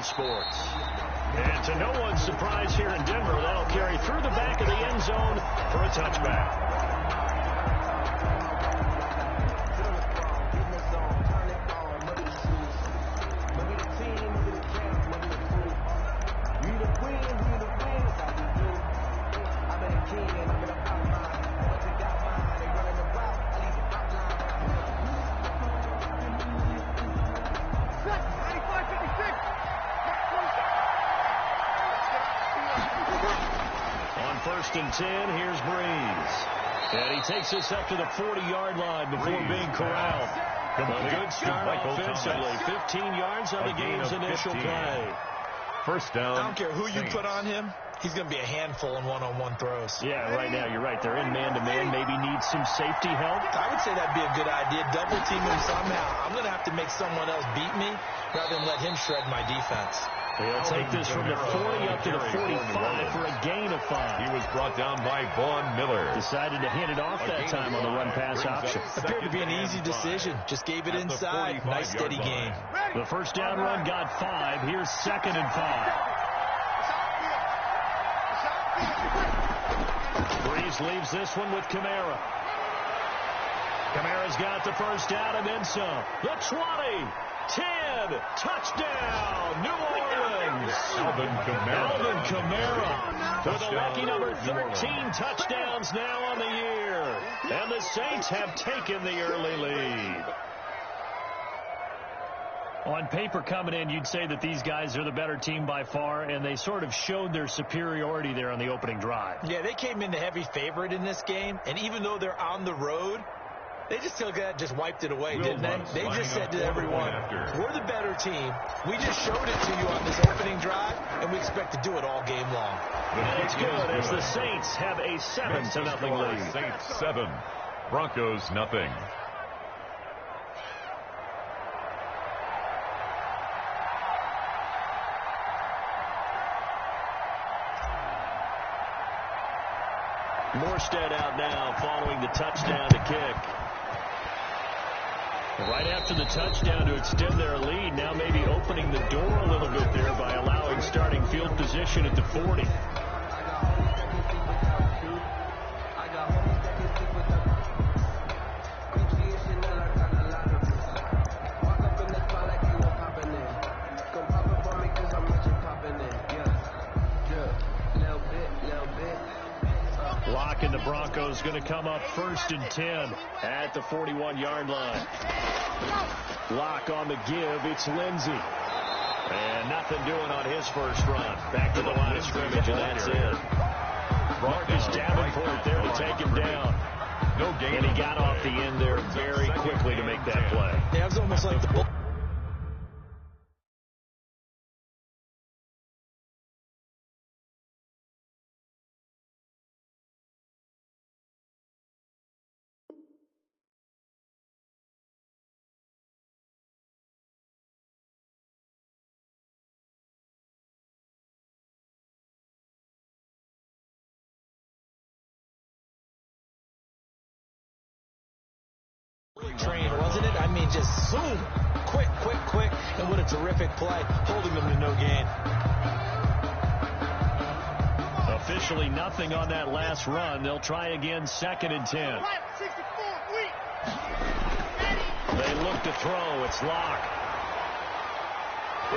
Sports. And to no one's surprise here in Denver, that'll carry through the back of the end zone for a touchback. First and 10, here's Breeze. And he takes us up to the 40-yard line before being corralled. A good start offensively. 15 yards on the game's initial play. First down. I don't care who you put on him. He's going to be a handful in one-on-one throws. Yeah, right now, you're right. They're in man-to-man. Maybe need some safety help. I would say that'd be a good idea. Double team him somehow. I'm going to have to make someone else beat me rather than let him shred my defense. He'll take this from the 40 up to the 45 for a gain of 5. He was brought down by Vaughn Miller. Decided to hand it off that time on the run-pass option. Appeared to be an easy decision. Just gave it inside. Nice steady gain. The first down run got 5. Here's 2nd and 5. Breeze leaves this one with Kamara. Kamara's got the first down and then some. The 20. 10, touchdown, New Orleans. Alvin Kamara with a lucky number 13 touchdowns now on the year. And the Saints have taken the early lead. On paper coming in, you'd say that these guys are the better team by far, and they sort of showed their superiority there on the opening drive. Yeah, they came in the heavy favorite in this game, and even though they're on the road, they just wiped it away, didn't they? They just said to everyone, we're the better team. We just showed it to you on this opening drive, and we expect to do it all game long. And it's good as the Saints have a 7-0 lead. Saints 7, Broncos nothing. Morstead out now following the touchdown to kick. Right after the touchdown to extend their lead, now maybe opening the door a little bit there by allowing starting field position at the 40. And the Broncos going to come up 1st and 10 at the 41-yard line. Lock on the give. It's Lindsey. And nothing doing on his first run. Back to the line of scrimmage, and that's it. Marcus Davenport there to take him down. No gain. And he got off the end there very quickly to make that play. Yeah, it was almost like the bull. Train, wasn't it? I mean, just zoom. Quick, and what a terrific play, holding them to no gain. Officially nothing on that last run. They'll try again 2nd and 10. They look to throw. It's Locke.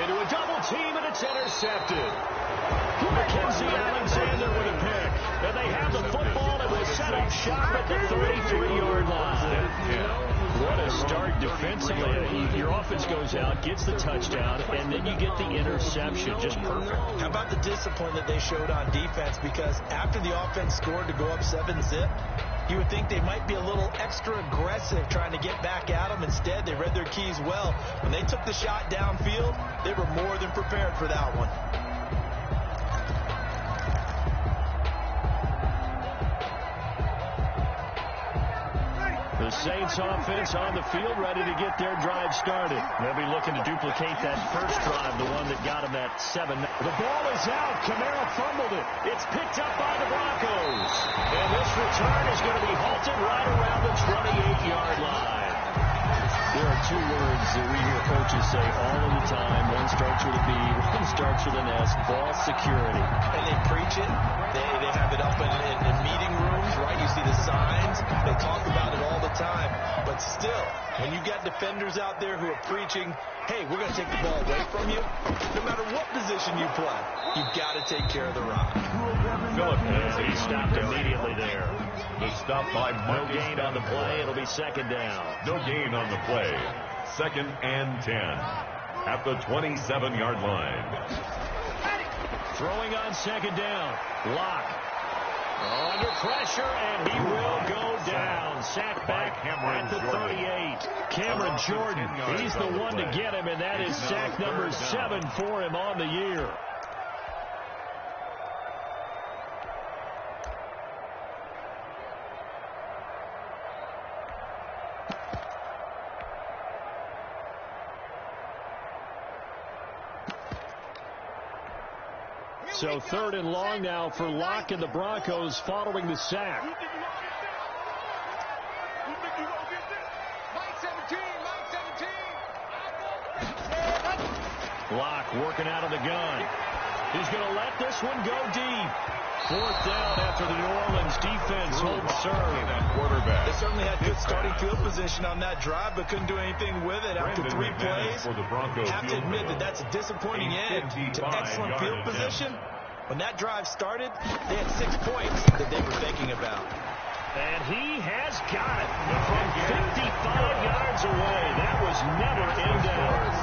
Into a double team, and it's intercepted. Mackenzie Alexander with a pick. And they have the football, and will set up shop at the 33-yard line. What a start defensively. Your offense goes out, gets the touchdown, and then you get the interception. Just perfect. How about the discipline that they showed on defense? Because after the offense scored to go up 7-zip, you would think they might be a little extra aggressive trying to get back at them. Instead, they read their keys well. When they took the shot downfield, they were more than prepared for that one. The Saints offense on the field ready to get their drive started. They'll be looking to duplicate that first drive, the one that got them that 7. The ball is out. Kamara fumbled it. It's picked up by the Broncos. And this return is going to be halted right around the 28-yard line. There are two words that we hear coaches say all of the time. One starts with a B, one starts with an S, ball security. And they preach it. They have it up in meeting rooms, right? You see the signs. They talk about it all the time. But still, when you got defenders out there who are preaching, hey, we're going to take the ball away from you, no matter what position you play, you've got to take care of the rock. Philip, He stopped immediately there. the stop by No Marcus gain on the Davenport. play. It'll be second down. No gain on the play. 2nd and 10 at the 27-yard line. Throwing on second down. Locke. Under pressure, and he will go down. Sacked back at the 38. Cameron Jordan, he's the one to get him, and that is sack number 7 for him on the year. So 3rd and long now for Locke and the Broncos following the sack. Locke working out of the gun. He's going to let this one go deep. 4th down after the New Orleans defense holds serve. They certainly had good starting field position on that drive, but couldn't do anything with it after 3 plays. Have to admit that that's a disappointing end to excellent field position. When that drive started, they had 6 points that they were thinking about. And he has got it from 55 yards away. That was never in doubt.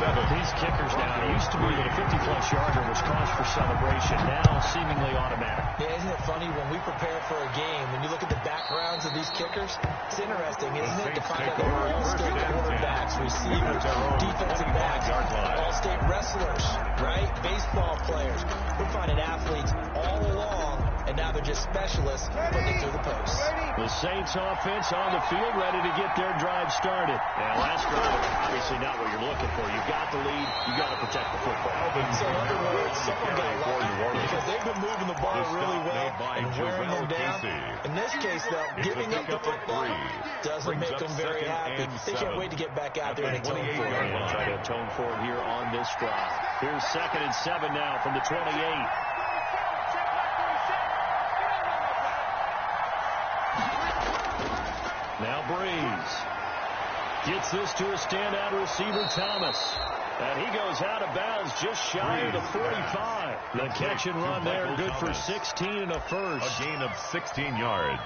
These kickers now, it used to be that a 50-plus yarder was cause for celebration. Now seemingly automatic. Yeah, isn't it funny when we prepare for a game, when you look at the backgrounds of these kickers, it's interesting, isn't it, to find out they were all-state quarterbacks, receivers, defensive backs, all-state wrestlers, right? Baseball players. We're finding athletes all along, and now they're just specialists putting it through the post. The Saints offense on the field ready to get their drive started. And last drive, obviously not what you're looking for. You've got the lead. You've got to protect the football. So in other words, someone got lucky because they've been moving the ball really well and wearing them down. In this case, though, giving up the football doesn't make them very happy. They can't wait to get back out there and atone for it. And try to atone for it here on this drive. Here's 2nd and 7 now from the 28. Now Breeze gets this to a standout receiver, Thomas. And he goes out of bounds just shy of the 45. The catch and run there, good for 16 and a first. A gain of 16 yards.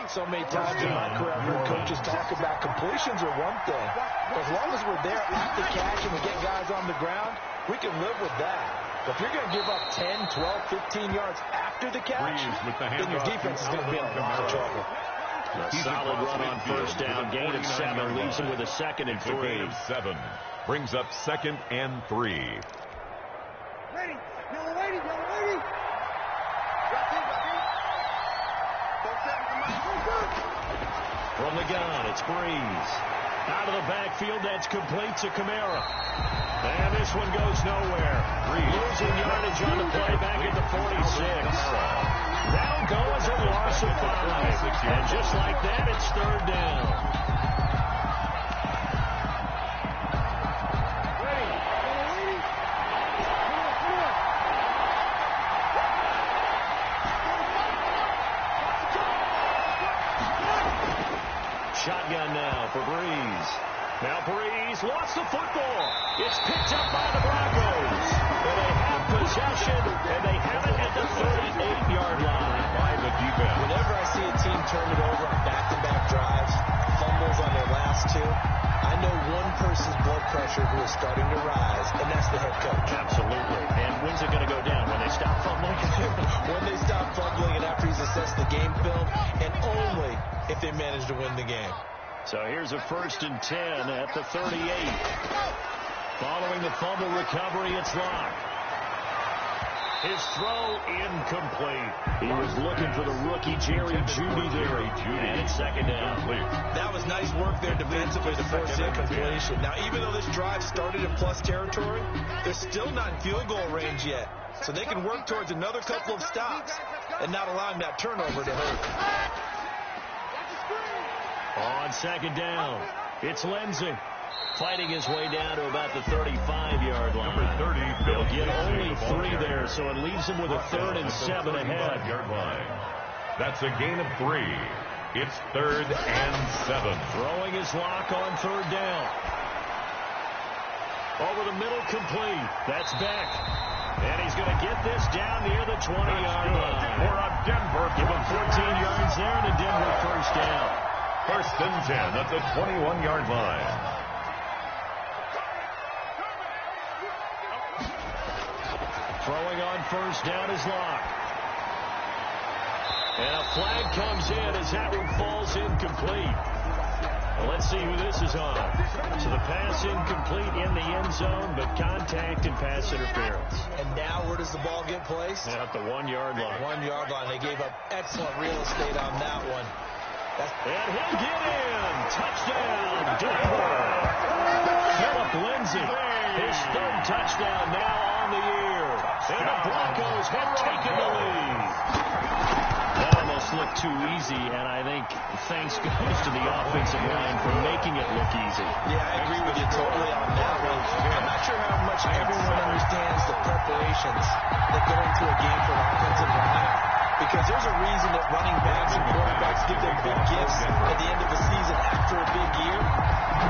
So many times in my career, I've heard coaches talk about completions are one thing. But as long as we're there at the catch and we get guys on the ground, we can live with that. But if you're going to give up 10, 12, 15 yards after the catch, then your defense is going to be in a lot of trouble. A solid run on 1st down. Gain of 7 leaves him with a 2nd and 3. Gain of 7 brings up 2nd and 3. From the gun, it's Breeze. Out of the backfield, that's complete to Kamara. And this one goes nowhere. Losing yardage on the play back at the 46. That'll go as a loss of 5. And just like that, it's 3rd down. Shotgun now for Breeze. Now Breeze lost the football. It's picked up by the Broncos. And they have possession, and they have it at the 38-yard line. By the defense. Whenever I see a team turn it over on back-to-back drives, fumbles on their last 2, I know one person's blood pressure who is starting to rise, and that's the head coach. Absolutely. And when's it going to go down? When they stop fumbling? When they stop fumbling and after he's assessed the game film, and only if they manage to win the game. So here's a 1st and 10 at the 38. Following the fumble recovery, it's Locke. His throw incomplete. He was looking for the rookie Jerry Jeudy there. And it's 2nd down. That was nice work there defensively to force incompletion. Now, even though this drive started in plus territory, they're still not in field goal range yet. So they can work towards another couple of stops and not allowing that turnover to hurt. On 2nd down, It's Lindsay fighting his way down to about the 35-yard line. Number 30, They'll get only 3 there, so it leaves him with a 3rd and 7 ahead. Line. That's a gain of 3. It's 3rd and 7. Throwing his lock on 3rd down. Over the middle, complete. That's Beck. And he's going to get this down near the 20-yard line. For a Denver. Give him 14 yards there and a Denver 1st down. 1st and 10 at the 21-yard line. Throwing on 1st down is Locke. And a flag comes in as that one falls incomplete. Well, let's see who this is on. So the pass incomplete in the end zone, but contact and pass interference. And now where does the ball get placed? At the 1-yard line. 1-yard line. They gave up excellent real estate on that one. And he'll get in. Touchdown, Denver. Philip Lindsay, his 3rd touchdown now on the year. And the Broncos have taken the lead. That almost looked too easy, and I think thanks goes to the offensive line for making it look easy. Yeah, I agree with you totally on that one. I'm not sure how much everyone understands the preparations that go into a game for an offensive line, because there's a reason that running backs and quarterbacks give them big gifts at the end of the season after a big year.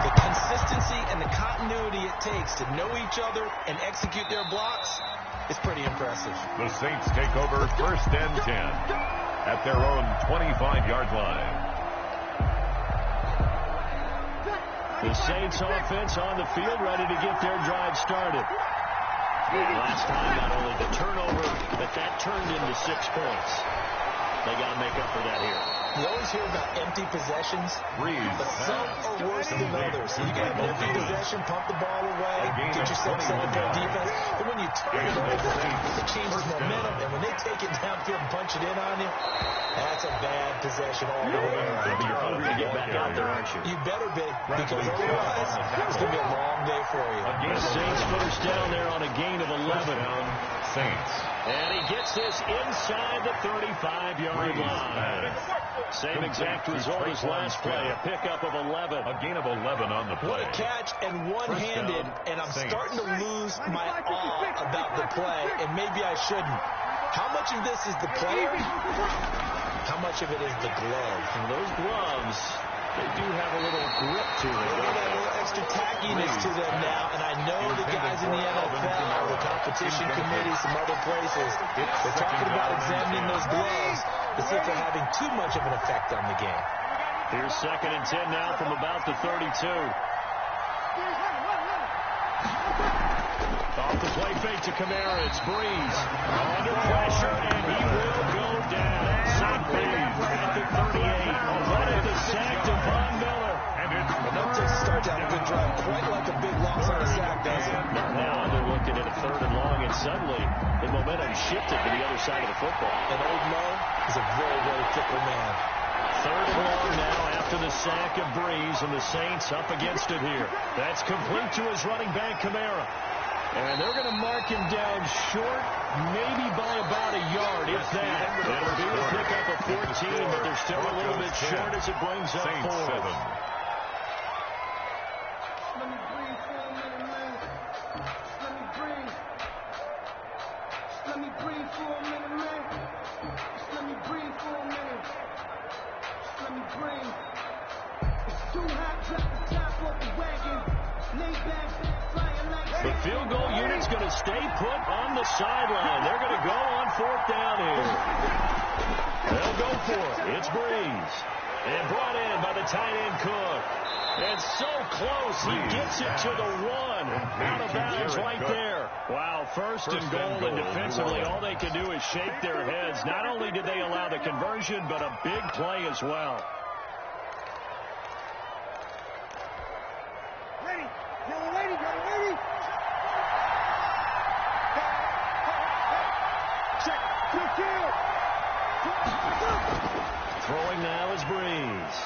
The consistency and the continuity it takes to know each other and execute their blocks is pretty impressive. The Saints take over 1st and 10 at their own 25-yard line. The Saints offense on the field, ready to get their drive started. Last time, not only the turnover, but that turned into 6 points. They got to make up for that here. You always hear about empty possessions, but some are worse than others. You can have an empty possession, pump the ball away, get yourself set up on defense. But when you turn it over, it changes momentum. And when they take it downfield and punch it in on you, that's a bad possession all the way around. You're hungry to get back out there, aren't you? You better be, because otherwise, it's going to be a long day for you. The Saints 1st down there on a gain of 11. Saints. And he gets this inside the 35-yard line. Same exact result as last play, a pickup of 11. A gain of 11 on the play. What a catch, and one-handed, and I'm starting to lose my awe about the play, and maybe I shouldn't. How much of this is the player? How much of it is the glove? And those gloves, they do have a little grip to them. They got a little extra tackiness to them now, and I know the guys in the NFL, the competition committee, some other places, they're talking about examining those gloves to see if they're having too much of an effect on the game. Here's 2nd and 10 now from about the 32. Off the play fake to Kamara, it's Breeze. Under pressure, and he will go down. St. Breeze at the 38. What at the sack to Von Miller. And that takes starts out a good drive, quite like a big loss on a sack, does it? Now they're looking at a 3rd and long, and suddenly the momentum shifted to the other side of the football. And Old Mo is a very, very fickle man. 3rd and long now after the sack of Breeze, and the Saints up against it here. That's complete to his running back, Kamara. And they're going to mark him down short, maybe by about a yard, if that. It'll be a pickup of 14, but they're still a little bit short as it brings up 4. Let me breathe for a minute, man. Let me breathe. Let me breathe for a minute, man. Let me breathe for a minute. Let me breathe. It's too hot, drop the top off the wagon. Lay back, flying like The field goal unit's going to stay put on the sideline. They're going to go on 4th down here. They'll go for it. It's Breeze. And brought in by the tight end Cook. And so close, he gets it to the 1. Out of bounds right there. Wow, 1st and goal, and defensively all they can do is shake their heads. Not only did they allow the conversion, but a big play as well. ready. Y'all ready? Y'all ready? Check. Kill. Throwing now is Breeze.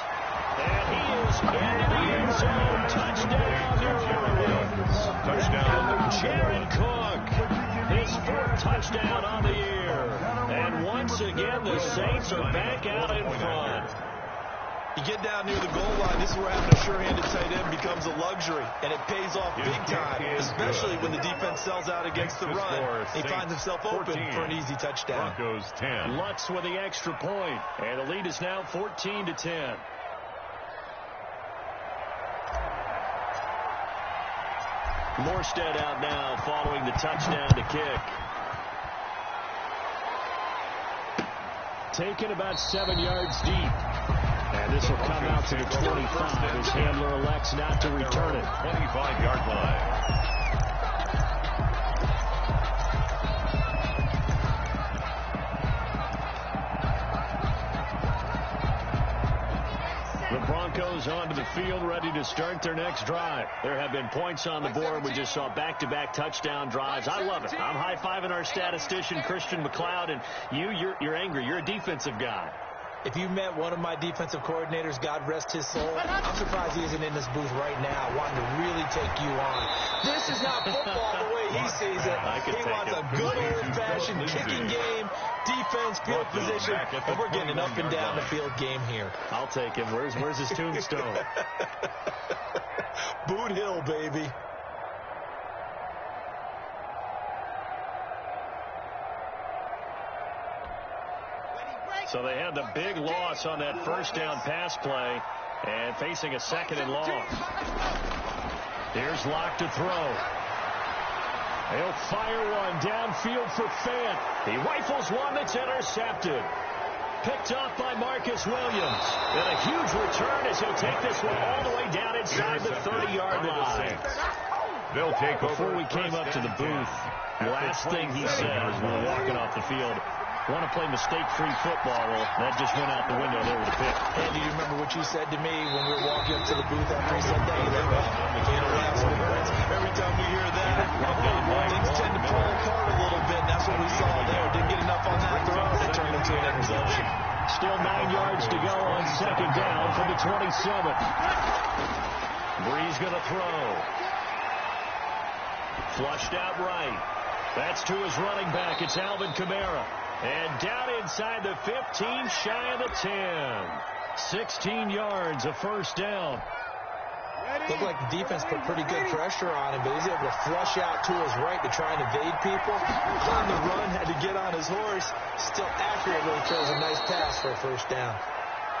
And he is into the end zone. Touchdown, New Orleans. Touchdown, Jared Cook. His 4th touchdown on the year. And once again, the Saints are back out in front. You get down near the goal line, this is where having a sure-handed tight end becomes a luxury, and it pays off big time, especially when the defense sells out against the run. He finds himself open for an easy touchdown. Broncos 10. Lutz with the extra point, and the lead is now 14-10. Morstead out now following the touchdown to kick. Taken about 7 yards deep. And this will come out to the 25 as Handler elects not to return it. 25-yard line. The Broncos onto the field, ready to start their next drive. There have been points on the board. We just saw back-to-back touchdown drives. I love it. I'm high-fiving our statistician, Christian McLeod, and you're angry. You're a defensive guy. If you met one of my defensive coordinators, God rest his soul, I'm surprised he isn't in this booth right now wanting to really take you on. This is not football the way he sees it. He wants a good old-fashioned kicking game, defense, field position, and we're getting an up and down the field game here. I'll take him. Where's his tombstone? Boot Hill, baby. So they had the big loss on that first down pass play and facing a second and long. Here's Locke to throw. He'll fire one downfield for Fant. He rifles one that's intercepted. Picked off by Marcus Williams. And a huge return as he'll take this one all the way down inside the 30-yard line. They'll take Before we came up to the booth, the last thing he said as we were walking off the field, want to play mistake-free football. Well, that just went out the window there with a pick. Andy, do you remember what you said to me when we were walking up to the booth after he said that? You said, well, we can't have some words. Every time we hear that, things tend to pull apart a little bit. And that's what we saw there. Didn't get enough on that throw. It turned into an interception. Still 9 yards to go on second down from the 27. Breeze going to throw. Flushed out right. That's to his running back. It's Alvin Kamara. And down inside the 15, shy of the 10. 16 yards, a first down. Looked like the defense put pretty good pressure on him, but he's able to flush out to his right to try and evade people. On the run, had to get on his horse. Still accurately throws a nice pass for a first down.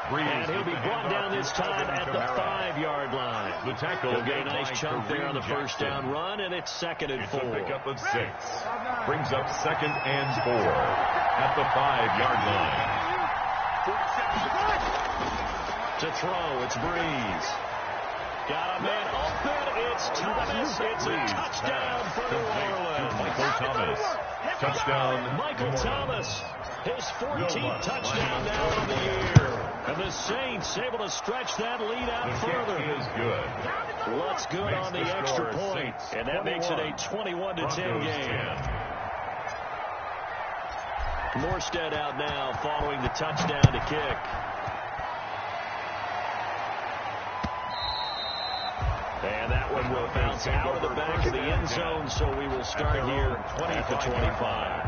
And he'll be brought down this time at the 5-yard line. The tackle will get a nice chunk there on the first down run, and it's second and 4. It's a pickup of 6. Brings up second and 4 at the 5-yard line. To throw, it's Breeze. Got a man open. It's Thomas. It's a touchdown for New Orleans. Michael Thomas. Touchdown. Michael Thomas. His 14th touchdown now on the year. And the Saints able to stretch that lead out further. Is good. Lutz good on the extra point. And that makes it a 21-10 game. Morstead out now following the touchdown to kick. And that one will bounce out of the back of the end zone, so we will start here at the 25.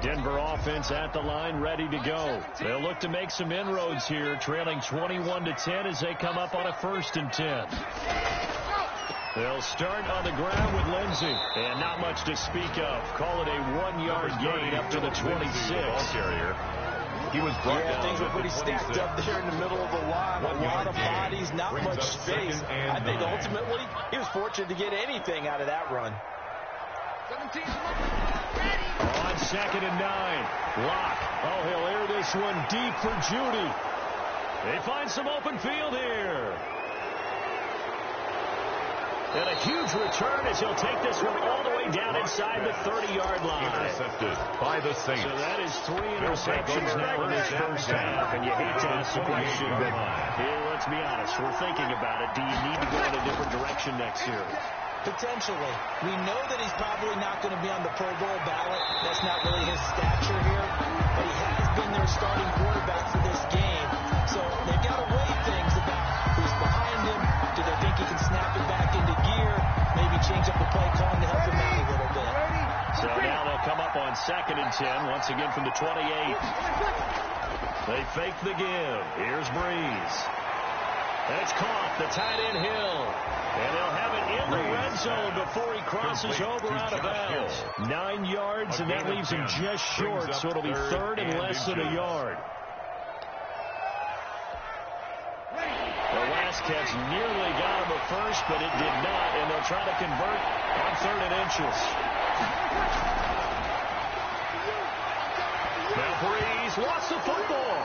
Denver offense at the line, ready to go. They'll look to make some inroads here, trailing 21-10 as they come up on a 1st and 10. They'll start on the ground with Lindsey. And not much to speak of. Call it a 1-yard gain up to the 26. He was brought down. Things were pretty stacked up there in the middle of the line. A lot of bodies, not much space. I think ultimately he was fortunate to get anything out of that run. On 2nd and 9. Locke. Oh, he'll air this one deep for Judy. They find some open field here. And a huge return as he'll take this one all the way down inside the 30-yard line. Intercepted by the Saints. So that is 3 interceptions now in this first half, and you hate to ask the question, but let's be honest, we're thinking about it. Do you need to go in a different direction next year? Potentially. We know that he's probably not going to be on the Pro Bowl ballot. That's not really his stature here, but he has been their starting quarterback for this game. So they've got to weigh things about who's behind him. Do they think he can snap it back into gear? Maybe change up the play call to help him out a little bit. So now they'll come 2nd and 10, once again from the 28. They fake the give. Here's Breeze. And it's caught. The tight end Hill. And they'll have it in the red zone before he crosses over out of bounds. 9 yards, and that leaves him just short, so it'll be 3rd and less than a yard. The last catch nearly got him a first, but it did not, and they'll try to convert on 3rd and inches. Now Breeze lost the football.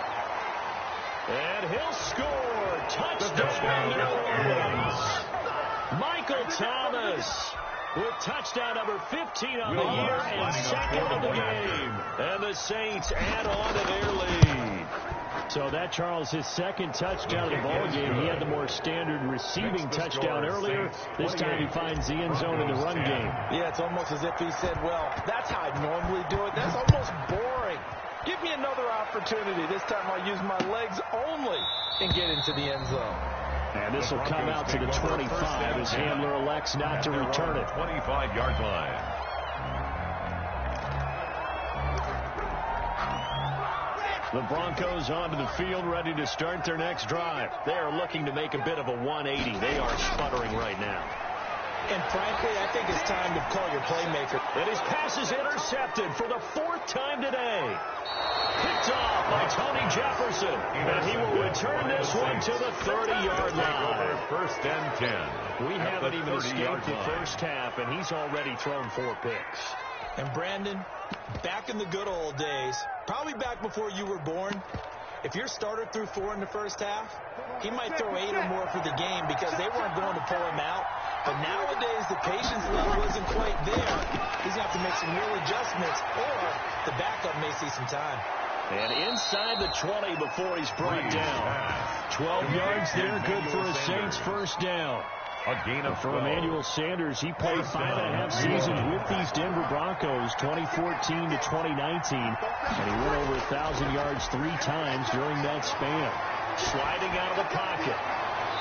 And he'll score. Touchdown, New Orleans. Michael Thomas with touchdown number 15 on the year and 2nd of the game. And the Saints add on to their lead. So that, Charles, his 2nd touchdown of the ball game. He had the more standard receiving touchdown earlier. This time he finds the end zone in the run game. Yeah, it's almost as if he said, well, that's how I normally do it. That's almost boring. Give me another opportunity. This time I'll use my legs only and get into the end zone. And this will come out to the 25 as Handler elects not to return it. 25-yard line. The Broncos onto the field, ready to start their next drive. They are looking to make a bit of a 180. They are sputtering right now. And frankly, I think it's time to call your playmaker. And his pass is intercepted for the 4th time today. Picked off by Tony Jefferson. And he will return this one to the 30-yard line. 1st and 10. We haven't even escaped the first half, and he's already thrown 4 picks. And Brandon, back in the good old days, probably back before you were born, if your starter threw 4 in the first half, he might throw 8 or more for the game because they weren't going to pull him out. But nowadays, the patience level isn't quite there. He's going to have to make some real adjustments, or the backup may see some time. And inside the 20 before he's brought down. 12 yards there, good for a Saints first down. A gain of for Emmanuel Sanders, he played 5.5 seasons with these Denver Broncos, 2014 to 2019, and he went over 1,000 yards 3 times during that span. Sliding out of the pocket.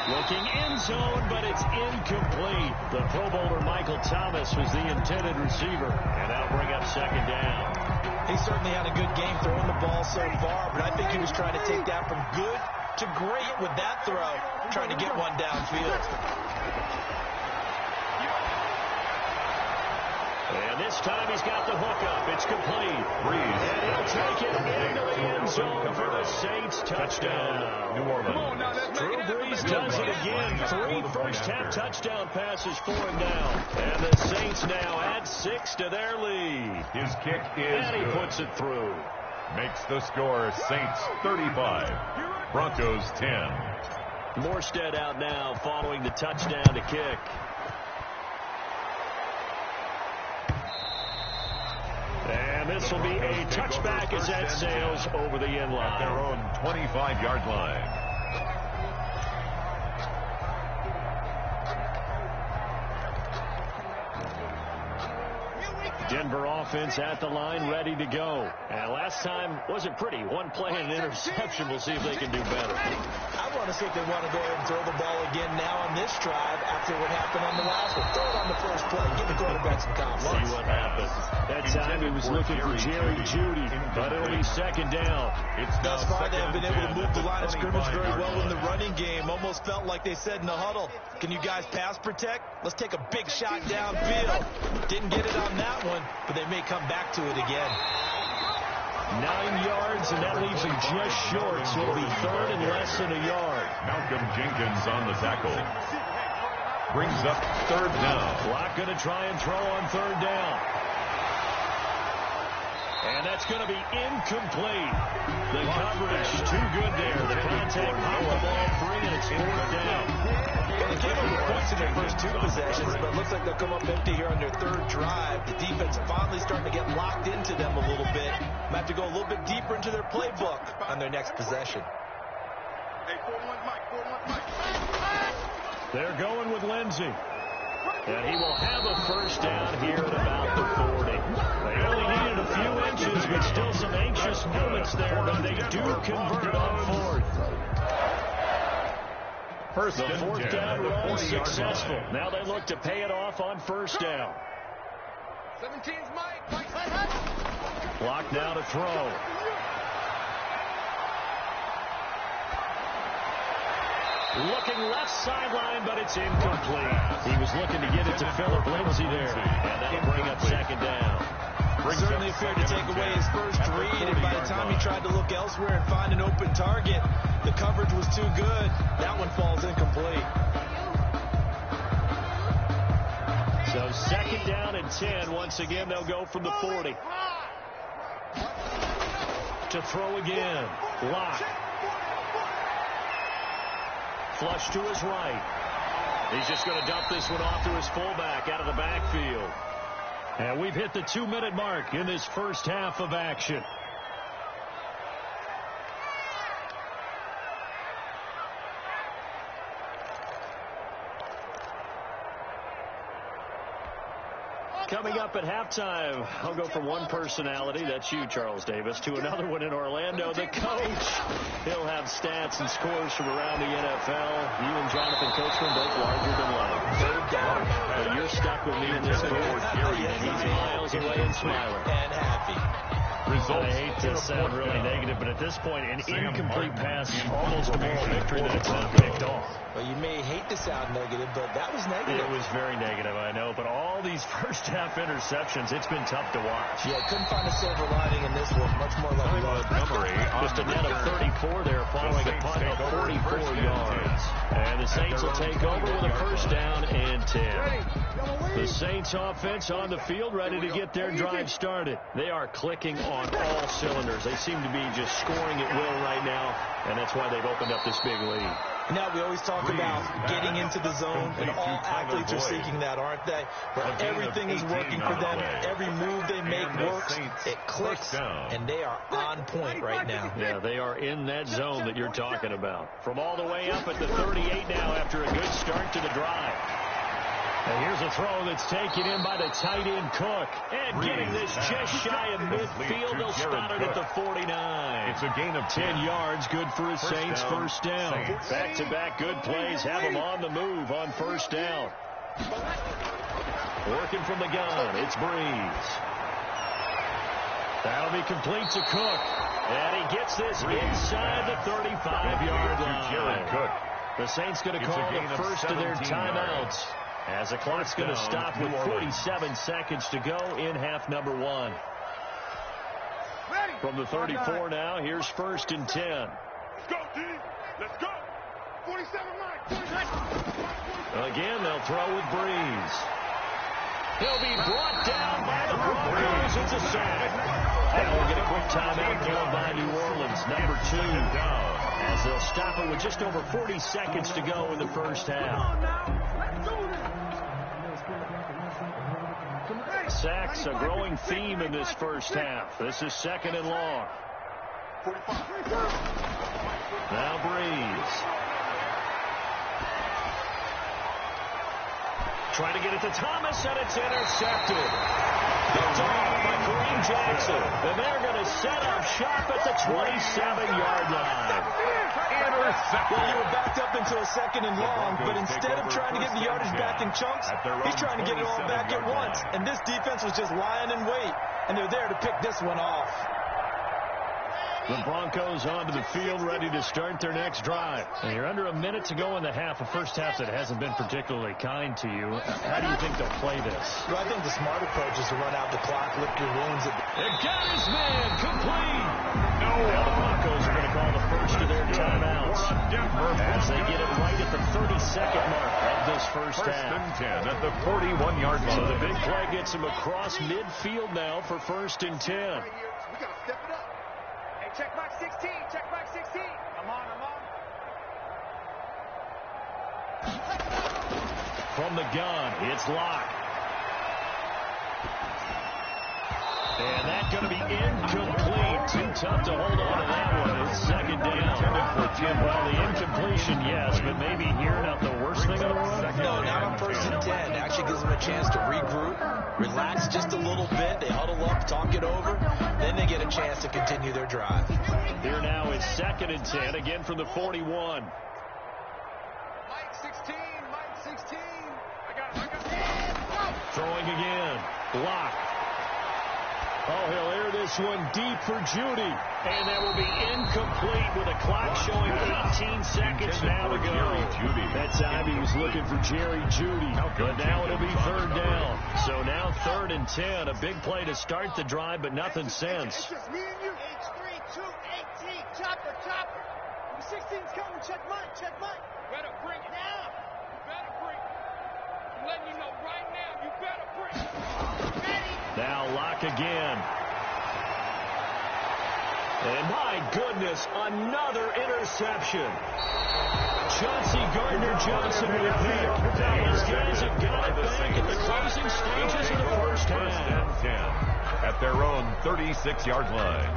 Looking end zone, but it's incomplete. The Pro Bowler Michael Thomas was the intended receiver, and that'll bring up 2nd down. He certainly had a good game throwing the ball so far, but I think he was trying to take that from good to great with that throw, trying to get one downfield. And this time he's got the hookup. It's complete. Breeze. And he'll take it into the end zone for the Saints touchdown. New Orleans. Drew Brees does it again. 3 first-half touchdown passes for him now. And the Saints now add 6 to their lead. His kick is and he good. puts it through. Makes the score Saints 35, Broncos 10. Morstead out now following the touchdown to kick. And this will be a touchback as that sails over the end line. At their own 25-yard line. Denver offense at the line, ready to go. And last time wasn't pretty. 1 play and an interception. We'll see if they can do better. I want to see if they want to go ahead and throw the ball again now on this drive after what happened on the last one. Throw it on the first play. Give the quarterback some confidence. See what happens. That time he was looking for Jerry Jeudy, but it'll be 2nd down. Thus far, they have been able to move the line of scrimmage very well in the running game. Almost felt like they said in the huddle, can you guys pass protect? Let's take a big shot downfield. Didn't get it on that one, but they may come back to it again. 9 yards, and that leaves him just short, so it'll be 3rd and less than a yard. Malcolm Jenkins on the tackle. Brings up 3rd down. Clock going to try and throw on 3rd down. And that's going to be incomplete. The coverage too good there. The contact popped the ball free, and it's 4th down. Well, they came up with points in their first 2 possessions, but it looks like they'll come up empty here on their 3rd drive. The defense finally starting to get locked into them a little bit. Might have to go a little bit deeper into their playbook on their next possession. They're going with Lindsey. And he will have a first down here at about the 40. They only needed a few inches, but still some anxious moments there, but they do convert on 4th. First the 4th down run successful. Now they look to pay it off on 1st down. 17's Mike. Block now to throw. Looking left sideline, but it's incomplete. He was looking to get it to Philip Lindsay there, and that'll bring up second down. Certainly appeared to take away his first read, and by the time he tried to look elsewhere and find an open target, the coverage was too good. That one falls incomplete. So second down and 10. Once again, they'll go from the 40. To throw again. Lock. Flush to his right. He's just going to dump this one off to his fullback out of the backfield. And we've hit the 2-minute mark in this first half of action. Coming up at halftime, I'll go from one personality, that's you, Charles Davis, to another one in Orlando, the coach. He'll have stats and scores from around the NFL. You and Jonathan Coachman both larger than life. But you're stuck with me in this board, and he's miles away and smiling. And happy. I hate to sound really negative, but at this point, an incomplete pass is almost a moral victory that it's not picked off. Well, you may hate to sound negative, but that was negative. It was very negative, I know. But all these first-half interceptions, it's been tough to watch. Yeah, couldn't find a silver lining in this one. Much more like just a net of 34 there following a punt of 44 yards. And the Saints will take over with a first down and 10. The Saints offense on the field ready to get their drive started. They are clicking on all cylinders. They seem to be just scoring at will right now, and that's why they've opened up this big lead. Now, we always talk about getting into the zone, and all athletes are seeking that, aren't they? Where everything is working for them. Every move they make works. It clicks, and they are on point right now. Yeah, they are in that zone that you're talking about. From all the way up at the 38 now after a good start to the drive. And here's a throw that's taken in by the tight end Cook. And getting this just shy of midfield. They'll start it at the 49. It's a gain of 10 yards. Good for his Saints first down. Back-to-back good plays. Have them on the move on first down. Working from the gun. It's Breeze. That'll be complete to Cook. And he gets this inside the 35-yard line. The Saints going to call the first of their timeouts. As the clock's going to stop with 47 seconds to go in half number one. From the 34 now, here's first and 10. Let's go, D. Let's go. 47 line. Again, they'll throw with Breeze. He'll be brought down by the Broncos. It's a sack. And we'll get a quick timeout called by New Orleans, number 2. As they'll stop it with just over 40 seconds to go in the first half. Sacks, a growing theme in this first half. This is second and long. Now Breeze. Trying to get it to Thomas, and it's intercepted. Picked off by Kareem Jackson. And they're going to set up shop at the 27-yard line. Well, you were backed up into a second and long, but instead of trying to get the yardage back in chunks, he's trying to get it all back at once. And this defense was just lying in wait, and they're there to pick this one off. The Broncos onto the field, ready to start their next drive. And you're under a minute to go in the half, a first half that hasn't been particularly kind to you. How do you think they'll play this? Well, I think the smart approach is to run out the clock, lick your wounds. And got his man complete. No, the Broncos are going to call the first of their timeouts as they get it right at the 32nd mark of this first half. First and 10 at the 41-yard line. So the big play gets him across midfield now for first and 10. We got to step it up. Hey, check back 16. Check back 16. I'm on. From the gun, it's Locke. And that's going to be incomplete. Too tough to hold on to that one. It's second down. Well, the incompletion, yes, but maybe here not the worst thing in the world. No, now on first and 10. Actually gives them a chance to regroup, relax just a little bit. They huddle up, talk it over. Then they get a chance to continue their drive. Here now is second and 10, again from the 41. Mike 16. I got it. Throwing again. Block. Oh, he'll air this one deep for Judy. And that will be incomplete with a clock showing 18 seconds now to go. That time he was looking for Jerry Judy. But now it'll be third down. So now 3rd and 10. A big play to start the drive, but nothing since. It's just me and you. H3, 2, 18. Chopper. Number 16's coming. Check mine. Better bring it now. You better bring it. I'm letting you know right now, you better bring it. Ready? Now Locke again. And my goodness, another interception. Chauncey Gardner-Johnson with a pick. These guys have got it back at the closing stages of the first half. 10 at their own 36-yard line.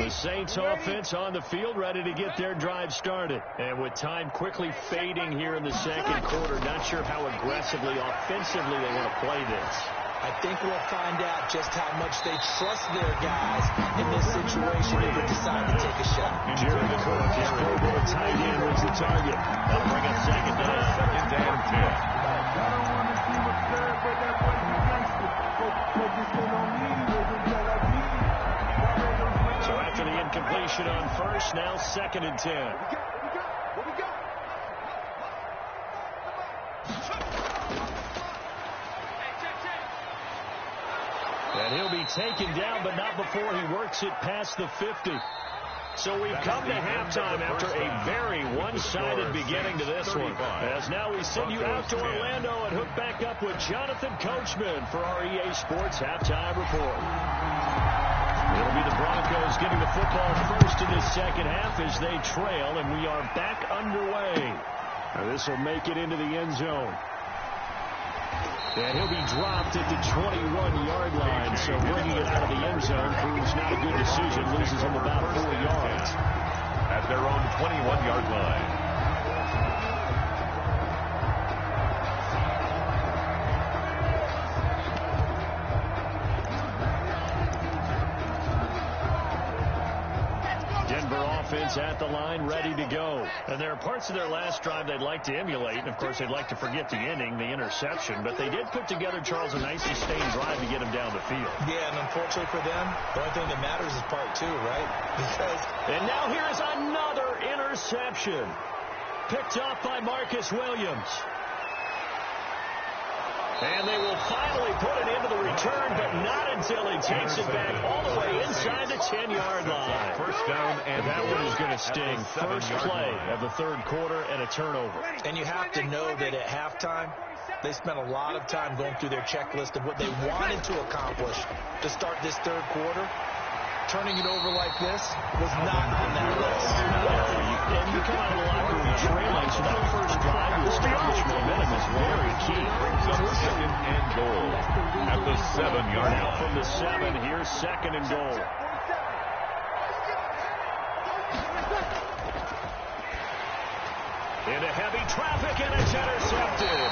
Saints offense on the field, ready to get their drive started. And with time quickly fading here in the second quarter, not sure how aggressively, offensively they want to play this. I think we'll find out just how much they trust their guys in this situation if they decide to take a shot. Jerry Cook, his Pro Bowl tight end, was the target. That'll bring up second down. Second down 10. I don't want to see what's good, but that boy be gangster. Focusing on me, until I beat you. So after the incompletion on first, now 2nd and 10. What we got? And he'll be taken down, but not before he works it past the 50. So we've come to halftime after a very one-sided beginning to this one. As now we send you out to Orlando and hook back up with Jonathan Coachman for our EA Sports Halftime Report. It'll be the Broncos getting the football first in this second half as they trail, and we are back underway. Now this will make it into the end zone. And he'll be dropped at the 21-yard line, so bringing it out of the end zone proves not a good decision, loses him about 4 yards. At their own 21-yard line. At the line, ready to go. And there are parts of their last drive they'd like to emulate, and of course they'd like to forget the ending, the interception, but they did put together, Charles, a nice sustained drive to get him down the field. Yeah, and unfortunately for them, the only thing that matters is part 2, right? And now here's another interception. Picked off by Marcus Williams. And they will finally put it into the return, but not until he takes it back all the way inside the 10-yard line. First down, and that one is going to sting. First play of the third quarter and a turnover. And you have to know that at halftime, they spent a lot of time going through their checklist of what they wanted to accomplish to start this third quarter. Turning it over like this was not on that list. And you come out of the locker room trailing, so that first drive to establish momentum is very key. Second and goal at the 7-yard line. Now from the 7, here's 2nd and goal. Into heavy traffic, and it's intercepted.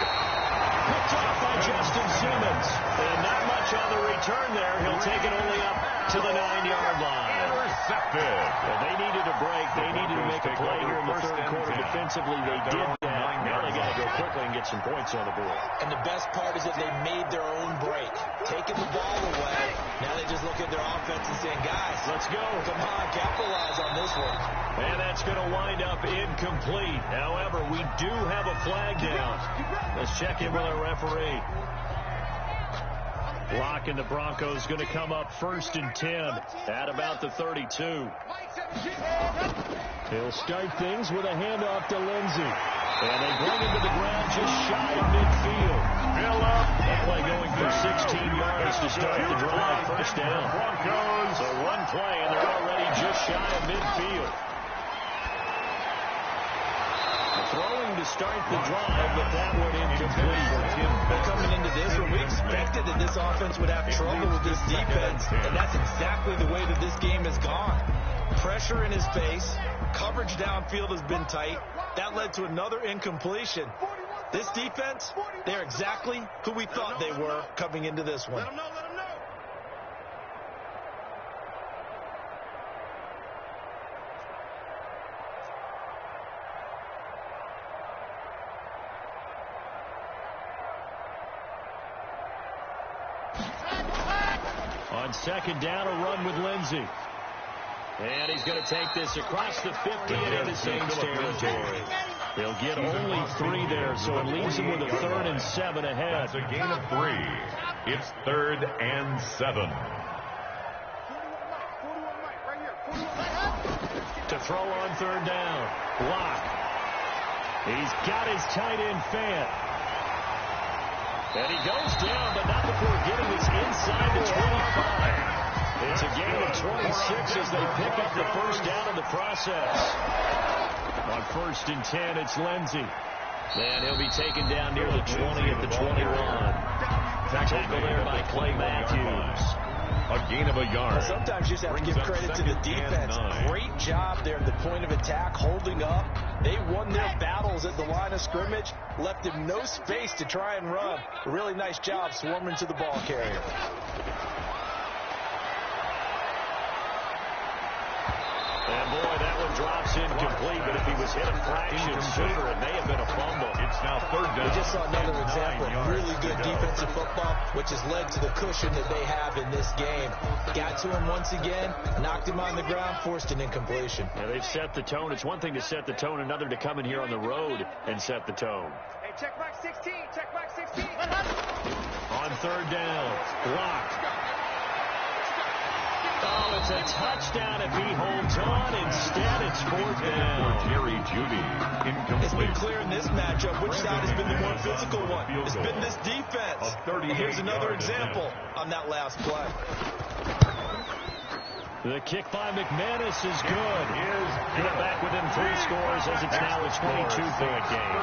Picked off by Justin Simmons. And not much on the return there. He'll take it only up to the 9-yard line. Intercepted. Well, they needed a break. They needed to make a play here in the third quarter. Defensively, they did that. Now they got to go quickly and get some points on the board. And the best part is that they made their own break. Taking the ball away. Now they just look at their offense and saying, guys, let's go. Come on, capitalize on this one. And that's going to wind up incomplete. However, we do have a flag down. Let's check in with our referee. Locke and the Broncos going to come up 1st and 10 at about the 32. He'll start things with a handoff to Lindsey. And they bring him to the ground just shy of midfield. That play going for 16 yards to start the drive. First down. Broncos. So one play, and they're already just shy of midfield. Throwing to start the drive, but that one incomplete. But coming into this one, we expected that this offense would have trouble with this defense, and that's exactly the way that this game has gone. Pressure in his face, coverage downfield has been tight. That led to another incompletion. This defense, they're exactly who we thought they were coming into this one. Let them know, let them know. On second down, a run with Lindsey. And he's going to take this across the 50 and into Saints territory. They'll get only 3 there, so it leaves them with a 3rd and 7 ahead. That's a gain of 3. It's 3rd and 7. To throw on 3rd down. Block. He's got his tight end Fant. And he goes down, but not before getting this inside the 25. It's a gain of 26 as they pick up the first down in the process. On 1st and 10, it's Lindsey. And he'll be taken down near the 20 at the 21. Tackle there by Clay Matthews. A gain of a yard. Sometimes you just have to give credit to the defense. Great job there at the point of attack, holding up. They won their battles at the line of scrimmage, left him no space to try and run. A really nice job swarming to the ball carrier. And boy, that one drops incomplete, but if he was hit a fraction sooner, it may have been a fumble. It's now 3rd down. We just saw another example of really good defensive football, which has led to the cushion that they have in this game. Got to him once again, knocked him on the ground, forced an incompletion. Yeah, they've set the tone. It's one thing to set the tone, another to come in here on the road and set the tone. Hey, check back 16, check back 16. On 3rd down, blocked. Oh, it's a touchdown if he holds on. Instead, it's 4th down. Jerry Jeudy, incomplete. It's been clear in this matchup which side has been the more physical one. It's been this defense. And here's another example on that last play. The kick by McManus is good. They're back within 3 scores as it's now a 22-point game.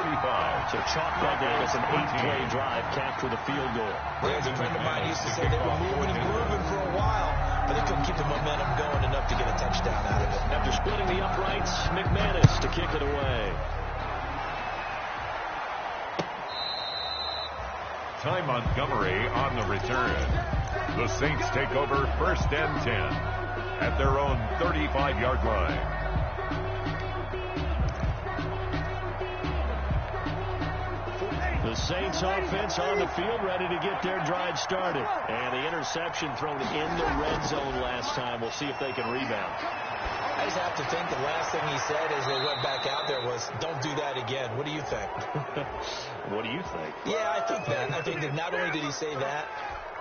So chalk that down as an 8-play drive capped with a field goal. As a friend of mine used to say, they were moving and grooving for a while, but they couldn't keep the momentum going enough to get a touchdown out of it. After splitting the uprights, McManus to kick it away. Ty Montgomery on the return. The Saints take over 1st and 10 at their own 35-yard line. The Saints offense on the field, ready to get their drive started. And the interception thrown in the red zone last time. We'll see if they can rebound. I just have to think the last thing he said as they went back out there was, don't do that again. What do you think? What do you think? Yeah, I think that. I think that not only did he say that,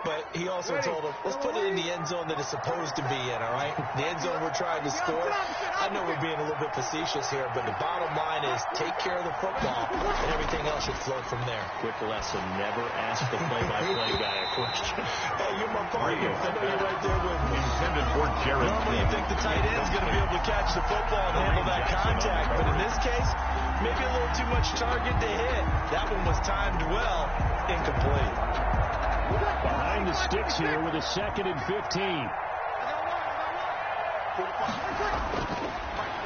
but he also told him, let's put it in the end zone that it's supposed to be in, all right? The end zone we're trying to score. I know we're being a little bit facetious here, but the bottom line is take care of the football, and everything else should flow from there. Quick lesson, never ask the play-by-play guy a question. Hey, you're my partner. I know you're right there with me. Intended for Jared. Normally you think the tight end's going to be able to catch the football and handle that contact, but in this case, maybe a little too much target to hit. That one was timed well, incomplete. Behind the sticks here with a 2nd and 15.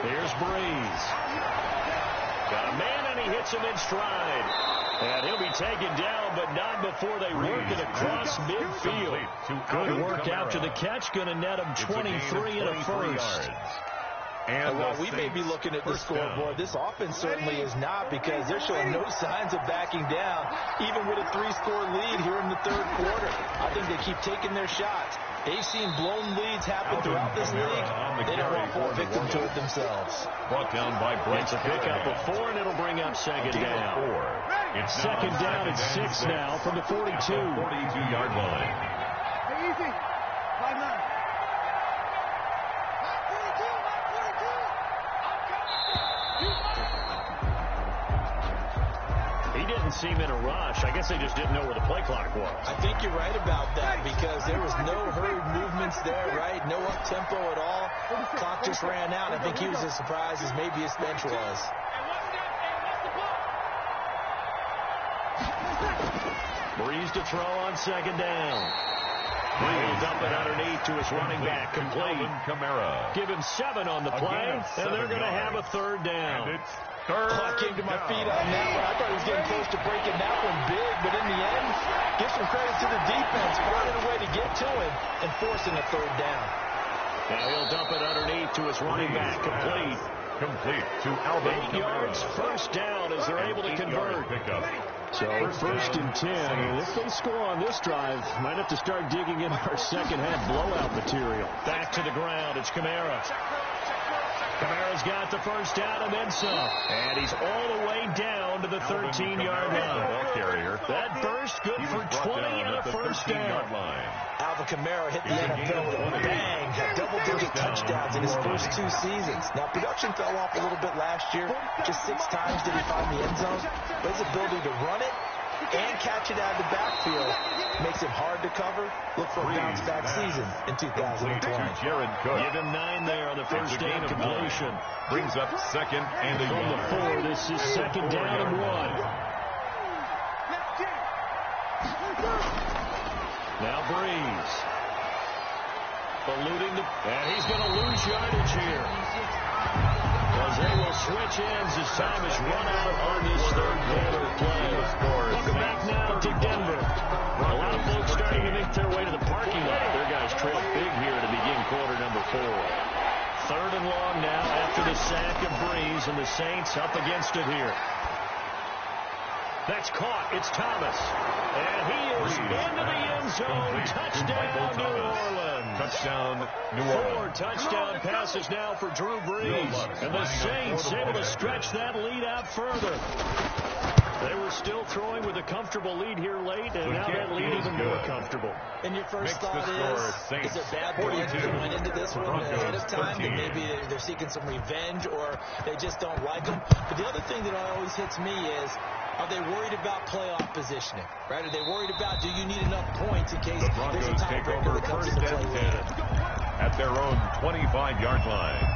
Here's Breeze. Got a man and he hits him in stride. And he'll be taken down, but not before they work it across midfield. Good work after the catch. Going to net him 23 and a first. And while we may be looking at the scoreboard, this offense certainly is not, because they're showing no signs of backing down, even with a 3-score lead here in the 3rd quarter. I think they keep taking their shots. They've seen blown leads happen throughout this league. They don't want to fall victim to it themselves. Brought down by Brent. It's a pickup of 4, and it'll bring up 2nd down. It's 2nd down and 6 now from the 42. 42-yard line. Hey, easy. 5-9. He didn't seem in a rush. I guess they just didn't know where the play clock was. I think you're right about that, because there was no hurried movements there, right? No up-tempo at all. Clock just ran out. I think he was as surprised as maybe his bench was. Breeze to throw on 2nd down. He'll dump it underneath to his running back, complete. Kamara. Give him 7 on the play, and they're going to have a third down. And it's third I came to my down. feet on that one. I thought he was getting close to breaking that one big, but in the end, give some credit to the defense, finding a way to get to him and forcing a third down. Now he'll dump it underneath to his running back, complete. Complete to Alvin 8 yards, first down as they're able to convert. Pickup. So first and 10. If they score on this drive, might have to start digging in our second half blowout material. Back to the ground. It's Kamara. Kamara's got the first down and then some. And he's all the way down to the 13-yard line. Ball carrier. That burst good for 20 and a first down. Alvin Kamara hit the NFL with a bang, had double-digit touchdowns in his first 2 seasons. Now, production fell off a little bit last year. Just 6 times did he find the end zone. But his ability to run it and catch it out of the backfield makes him hard to cover. Look for a bounce-back season in 2020. Give him 9 there on the first down completion. Brings up second and From the 4, this is second down and 1. Now Breeze. Eluding the... And he's going to lose yardage here. Because they will switch ends as time is run out on this third quarter play. Welcome back now to Denver. A lot of folks starting to make their way to the parking lot. Their guys trail big here to begin quarter number 4. Third and long now after the sack of Breeze, and the Saints up against it here. That's caught. It's Thomas. And he is into the end zone. Touchdown, New Orleans. Touchdown, New Orleans. 4 touchdown passes now for Drew Brees. And the Saints able to stretch that lead out further. They were still throwing with a comfortable lead here late, and now that lead even more comfortable. And your first thought is it bad blood going into this one ahead of time? That maybe they're seeking some revenge or they just don't like them. But the other thing that always hits me is, are they worried about playoff positioning? Right? Are they worried about, do you need enough points in case there's a tiebreaker that comes into play later? At their own 25-yard line.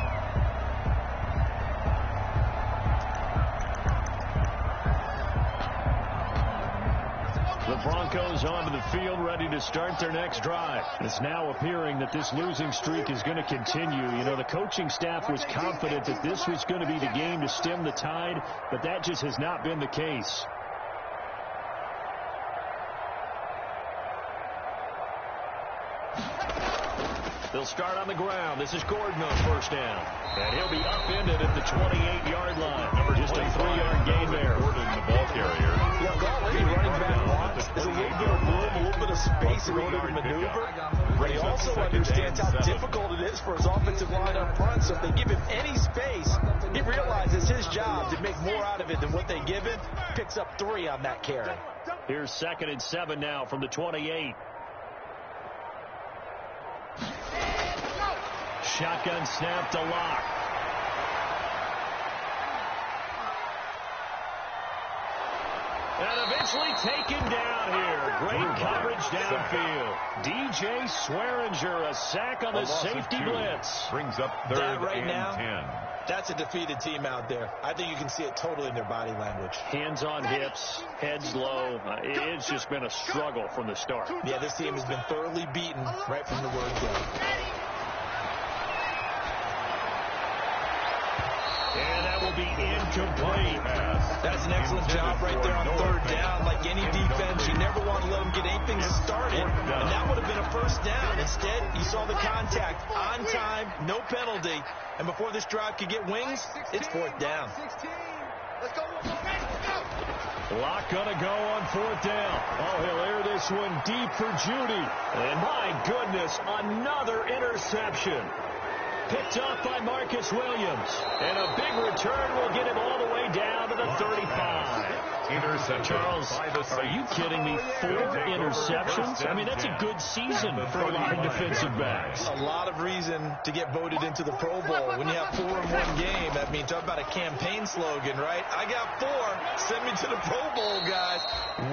The Broncos onto the field ready to start their next drive. It's now appearing that this losing streak is going to continue. You know, the coaching staff was confident that this was going to be the game to stem the tide, but that just has not been the case. They'll start on the ground. This is Gordon on first down. And he'll be upended at the 28-yard line. Just a 3-yard gain there. Gordon, the ball carrier. Yeah, already running back wants is a little bit of room, a little bit of space in order to maneuver. But he also understands how difficult it is for his offensive line up front. So if they give him any space, he realizes his job to make more out of it than what they give him. Picks up 3 on that carry. Here's 2nd and 7 now from the 28. Shotgun snap to Locke. And eventually taken down here. Great coverage downfield. DJ Swearinger, a sack on the safety blitz. Brings up 3rd right and now, 10. That's a defeated team out there. I think you can see it totally in their body language. Hands on hips, heads low. It's just been a struggle from the start. Yeah, this team has been thoroughly beaten right from the word go. And that will be incomplete. That's an excellent job right there on 3rd down. Like any defense, you never want to let them get anything started. And that would have been a first down. Instead, you saw the contact on time, no penalty. And before this drive could get wings, it's 4th down. Let's go. Locke gonna go on 4th down. Oh, he'll air this one deep for Judy. And my goodness, another interception. Picked off by Marcus Williams. And a big return will get him all the way down to the 35. Interception. Charles, are you kidding me? 4 interceptions? I mean, that's a good season for a lot of defensive backs. A lot of reason to get voted into the Pro Bowl. When you have 4 in one game, I mean, talk about a campaign slogan, right? I got 4. Send me to the Pro Bowl, guys.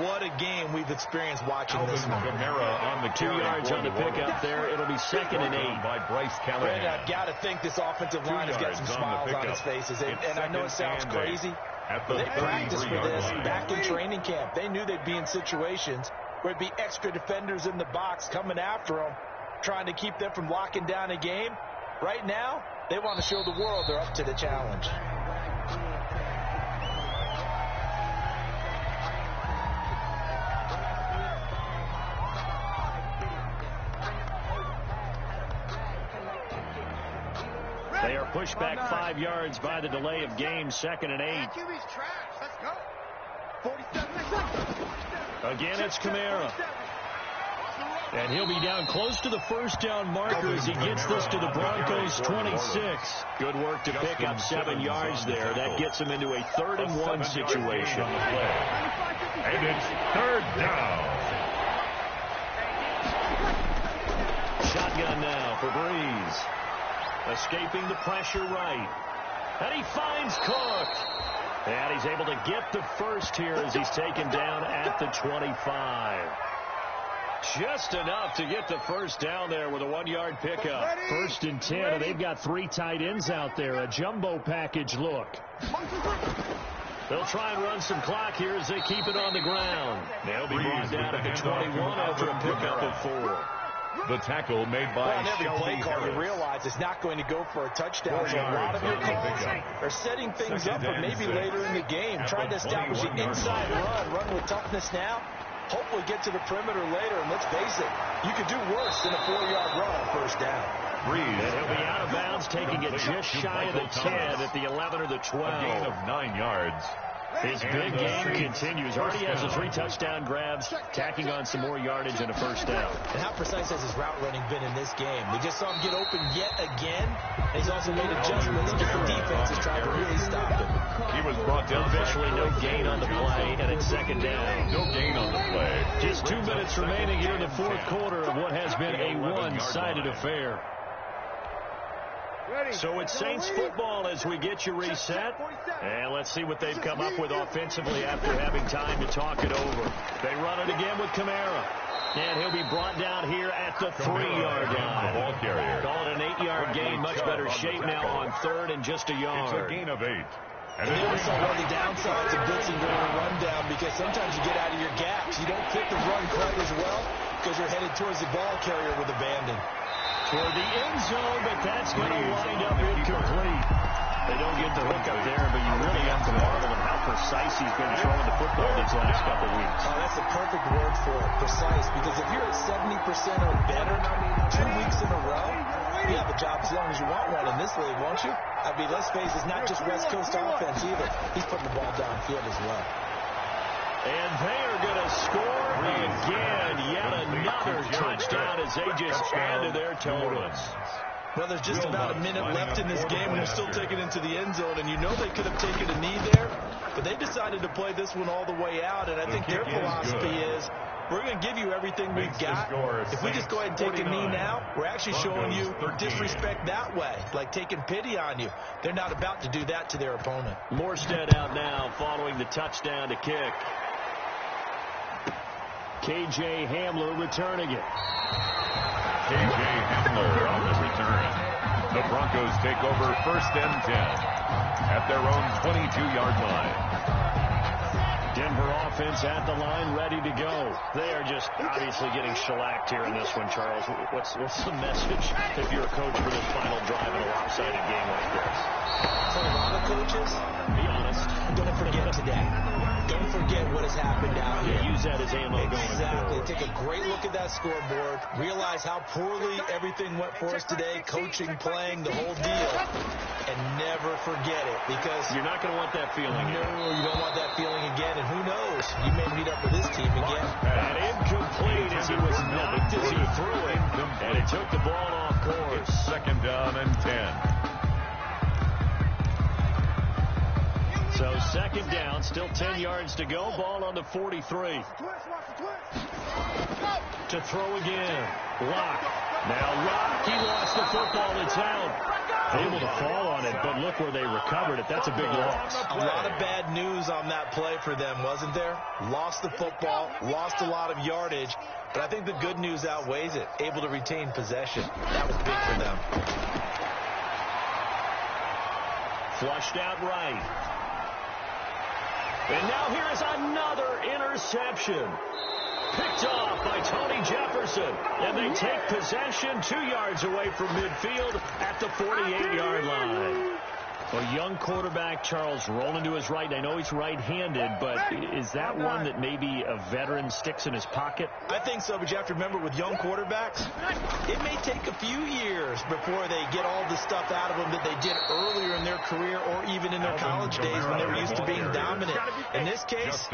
What a game we've experienced watching this one. Kamara on the 2 yards on the pickup there. It'll be 2nd and 8. By Bryce Brandon, Callahan. I've got to think this offensive line has got some smiles on its faces. And I know it sounds crazy. At the They practiced for this 33-yard line. back in training camp. They knew they'd be in situations There'd be extra defenders in the box coming after them, trying to keep them from locking down a game. Right now, they want to show the world they're up to the challenge. They are pushed back 5 yards by the delay of game, 2nd and 8. QB's trash. Let's go. 47. Again, it's Kamara. And he'll be down close to the first down marker as he gets this to the Broncos 26. Good work to pick up 7 yards there. That gets him into a 3rd and 1 situation. And it's 3rd down. Shotgun now for Breeze. Escaping the pressure right. And he finds Cook. And he's able to get the first here as he's taken down at the 25. Just enough to get the first down there with a 1-yard pickup. 1st and 10, and they've got 3 tight ends out there. A jumbo package look. They'll try and run some clock here as they keep it on the ground. They'll be brought down at the 21 after a pickup of 4. The tackle made by on every play call, you realize it's not going to go for a touchdown. So a lot of your calls are setting things up for maybe later in the game, trying to establish an inside run with toughness now. Hopefully get to the perimeter later, and let's face it, you could do worse than a 4-yard run on 1st down. And he'll be out of bounds, taking it just shy of the 10 at the 11 or the 12. A gain of 9 yards. His big game continues. Already has the 3 touchdown grabs, tacking on some more yardage and a 1st down. And how precise has his route running been in this game? We just saw him get open yet again. And he's also made adjustments. Different defenses trying to really stop him. He was brought down. Eventually, no gain on the play, and it's 2nd down. No gain on the play. Just 2 minutes remaining here in the 4th quarter of what has been a one-sided affair. So it's Saints football as we get you reset. And let's see what they've come up with offensively after having time to talk it over. They run it again with Kamara. And he'll be brought down here at the 3-yard line. Ball carrier. Call it an 8-yard gain. Much better shape now on 3rd and just a yard. It's a gain of 8. And then we saw one of the downsides of blitzing during a rundown, because sometimes you get out of your gaps. You don't fit the run quite as well because you're headed towards the ball carrier with abandon. Toward the end zone, but that's going to wind up incomplete. They don't get the hook up there, but you really have to marvel at how precise he's been throwing the football these last couple weeks. Oh, that's the perfect word for it, precise, because if you're at 70% or better 2 weeks in a row, you have a job as long as you want one in this league, won't you? I mean, let's face it, it's not just West Coast offense either. He's putting the ball downfield as well. And they are going to score again. Yet another touchdown as they just add to their totals. Well, there's just about a minute left in this game, and they're still taking it into the end zone. And you know they could have taken a knee there, but they decided to play this one all the way out. And I think their philosophy is, we're going to give you everything we've got. If we just go ahead and take a knee now, we're actually showing you disrespect that way, like taking pity on you. They're not about to do that to their opponent. Morstead out now following the touchdown to kick. K.J. Hamler returning it. K.J. Hamler on the return. The Broncos take over 1st and 10 at their own 22-yard line. Denver offense at the line, ready to go. They are just obviously getting shellacked here in this one, Charles. What's the message if you're a coach for this final drive in a lopsided game like this? For a lot of coaches, be honest, don't forget today. Don't forget what has happened out here. Use that as ammo going forward. Take a great look at that scoreboard. Realize how poorly everything went for us today. Coaching, playing, the whole deal. And never forget it, because you're not going to want that feeling. No, you don't want that feeling again. And who knows? You may meet up with this team again. And incomplete as he was knocked as he threw it. And it took the ball off course. 2nd down and 10. So 2nd down, still 10 yards to go. Ball on the 43. To throw again. Lock. Now Lock, he lost the football. It's out. Able to fall on it, but look where they recovered it. That's a big loss. A lot of bad news on that play for them, wasn't there? Lost the football, lost a lot of yardage, but I think the good news outweighs it. Able to retain possession. That was big for them. Flushed out right. And now here is another interception. Picked off by Tony Jefferson. And they take possession 2 yards away from midfield at the 48-yard line. A young quarterback, Charles, rolling to his right. I know he's right-handed, but is that one that maybe a veteran sticks in his pocket? I think so, but you have to remember with young quarterbacks, it may take a few years before they get all the stuff out of them that they did earlier in their career or even in their college days when they were used to being dominant. In this case,